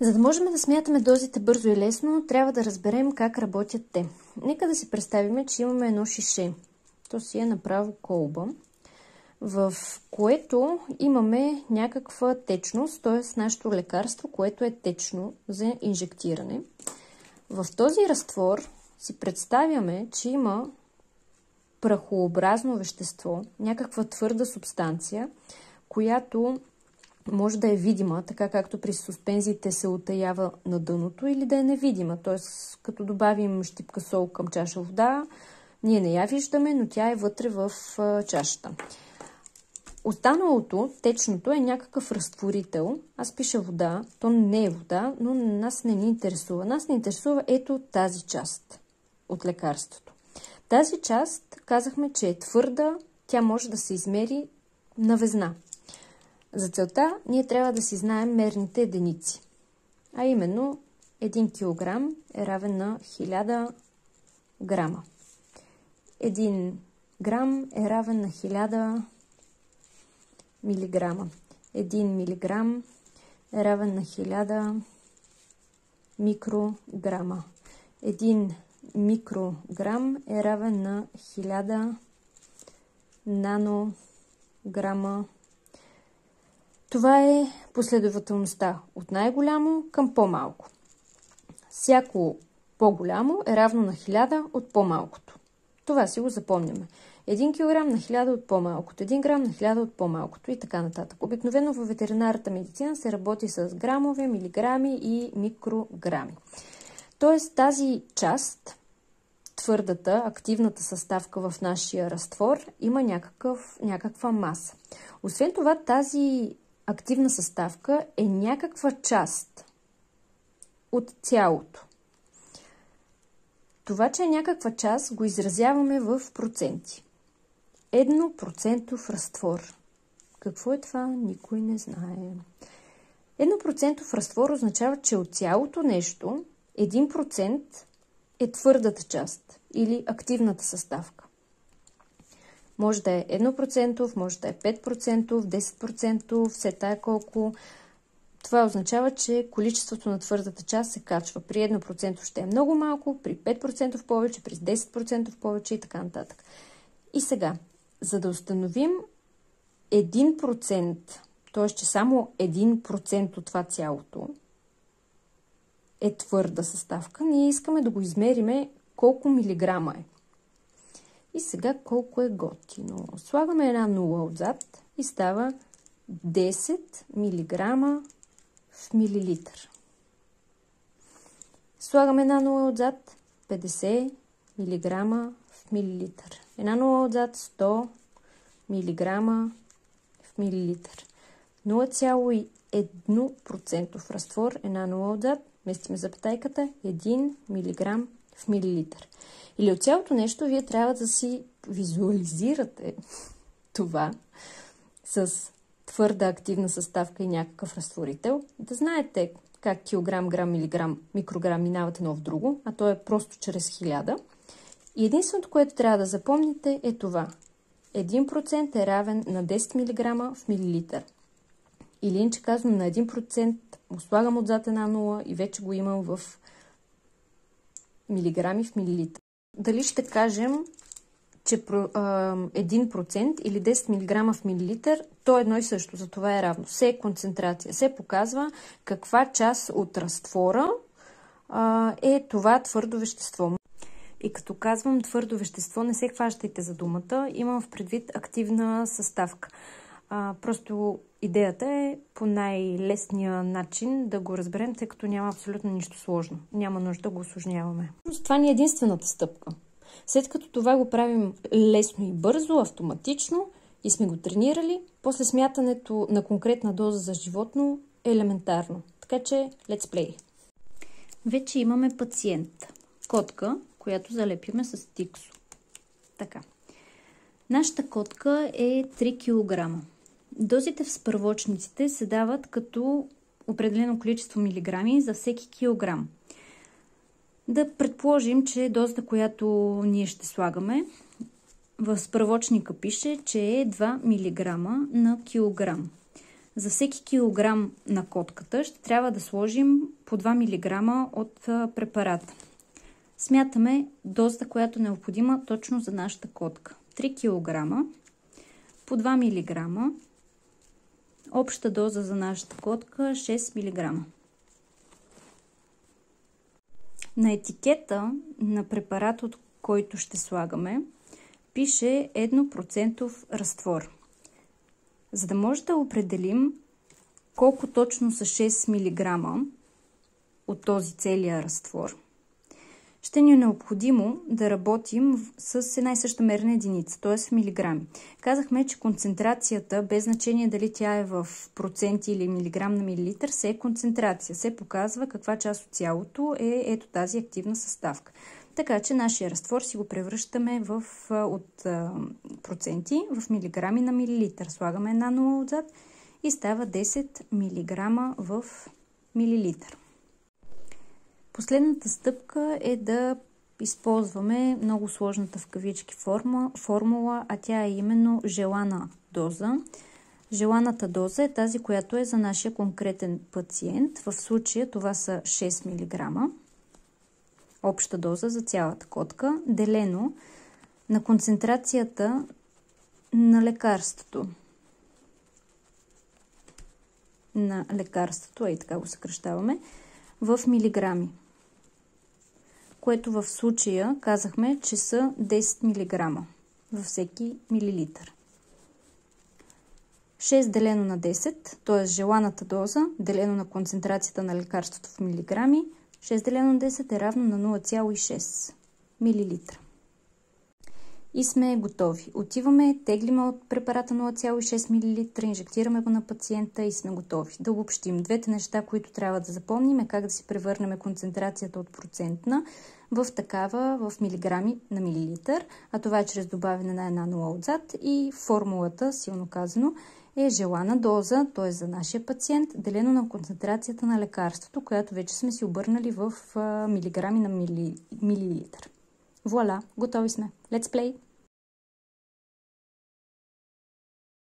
За да можем да смятаме дозите бързо и лесно, трябва да разберем как работят те. Нека да си представим, че имаме едно шише. То си е направо колба, в което имаме някаква течност, т.е. нашето лекарство, което е течно за инжектиране. В този разтвор си представяме, че има прахообразно вещество, някаква твърда субстанция, която може да е видима, така както при суспензиите се утаява на дъното, или да е невидима. Т.е. като добавим щипка сол към чаша вода, ние не я виждаме, но тя е вътре в чашата. Останалото, течното, е някакъв разтворител. Аз пиша вода, то не е вода, но нас не ни интересува. Нас не интересува ето тази част от лекарството. Тази част, казахме, че е твърда, тя може да се измери на везна. За целта ние трябва да си знаем мерните единици. А именно 1 кг е равен на 1000 грама. 1 грам е равен на 1000 милиграма. 1 милиграм е равен на 1000 микрограма. 1 микрограм е равен на 1000 нанограма. Това е последователността от най-голямо към по-малко. Всяко по-голямо е равно на 1000 от по-малкото. Това си го запомняме. 1 кг на 1000 от по-малкото, 1 грам на 1000 от по-малкото и така нататък. Обикновено в ветеринарната медицина се работи с грамове, милиграми и микрограми. Тоест тази част, твърдата, активната съставка в нашия разтвор, има някаква маса. Освен това, тази активна съставка е някаква част от цялото. Това, че е някаква част, го изразяваме в проценти. 1% разтвор. Какво е това? Никой не знае. 1% разтвор означава, че от цялото нещо 1% е твърдата част или активната съставка. Може да е 1%, може да е 5%, 10%, все тая колко. Това означава, че количеството на твърдата част се качва. При 1% ще е много малко, при 5% в повече, при 10% в повече и така нататък. И сега, за да установим 1%, т.е. че само 1% от това цялото е твърда съставка, ние искаме да го измериме колко милиграма е. И сега колко е готино. Слагаме една нула отзад и става 10 милиграма в милилитър. Слагаме една нула отзад, 50 милиграма в милилитър. Една нула отзад, 100 милиграма в милилитър. 0,1% разтвор, една нула отзад, местиме запетайката, 1 милиграм в милилитър. Или от цялото нещо вие трябва да си визуализирате това с твърда активна съставка и някакъв разтворител, да знаете как килограм, грам, милиграм, микрограм минават едно в друго, а то е просто чрез 1000. И единственото, което трябва да запомните е това. 1% е равен на 10 мг в милилитър. Или иначе казвам, на 1% му слагам отзад една нула и вече го имам в милиграми в милилитър. Дали ще кажем, че 1% или 10 мг в милилитър, то е едно и също, за това е равно. Все е концентрация. Се показва каква част от разтвора е това твърдо вещество. И като казвам твърдо вещество, не се хващайте за думата, имам в предвид активна съставка. Просто идеята е по най-лесния начин да го разберем, тъй като няма абсолютно нищо сложно. Няма нужда да го усложняваме. Това ни е единствената стъпка. След като това го правим лесно и бързо, автоматично и сме го тренирали, после смятането на конкретна доза за животно е елементарно. Така че, let's play! Вече имаме пациент. Котка, която залепиме с тиксо. Така. Нашата котка е 3 кг. Дозите в справочниците се дават като определено количество милиграми за всеки килограм. Да предположим, че дозата, която ние ще слагаме, в справочника пише, че е 2 мг на килограм. За всеки килограм на котката ще трябва да сложим по 2 мг от препарата. Смятаме дозата, която е необходима точно за нашата котка. 3 кг по 2 мг. Обща доза за нашата котка 6 мг. На етикета на препарата, от който ще слагаме, пише 1% разтвор. За да може да определим колко точно са 6 мг от този целия разтвор, ще ни е необходимо да работим с една и съща мерна единица, т.е. в милиграми. Казахме, че концентрацията, без значение дали тя е в проценти или милиграм на милилитър, се е концентрация. Се показва каква част от цялото е ето тази активна съставка. Така че нашия разтвор си го превръщаме от проценти в милиграми на милилитър. Слагаме една нула отзад и става 10 мг в милилитър. Последната стъпка е да използваме много сложната в кавички формула, а тя е именно желана доза. Желаната доза е тази, която е за нашия конкретен пациент. В случая това са 6 мг. Обща доза за цялата котка, делено на концентрацията на лекарството. И така го съкращаваме, в милиграми. Което в случая казахме, че са 10 мг във всеки милилитър. 6 делено на 10, т.е. желаната доза, делено на концентрацията на лекарството в милиграми, 6 делено на 10 е равно на 0,6 мл. И сме готови. Отиваме, теглиме от препарата 0,6 мл, инжектираме го на пациента и сме готови. Да обобщим. Двете неща, които трябва да запомним, е как да си превърнем концентрацията от процентна в такава в милиграми на милилитър, а това е чрез добавяне на една нула отзад, и формулата, силно казано, е желана доза, т.е. за нашия пациент, делено на концентрацията на лекарството, която вече сме си обърнали в милиграми на милилитър. Вуаля, готови сме. Let's play!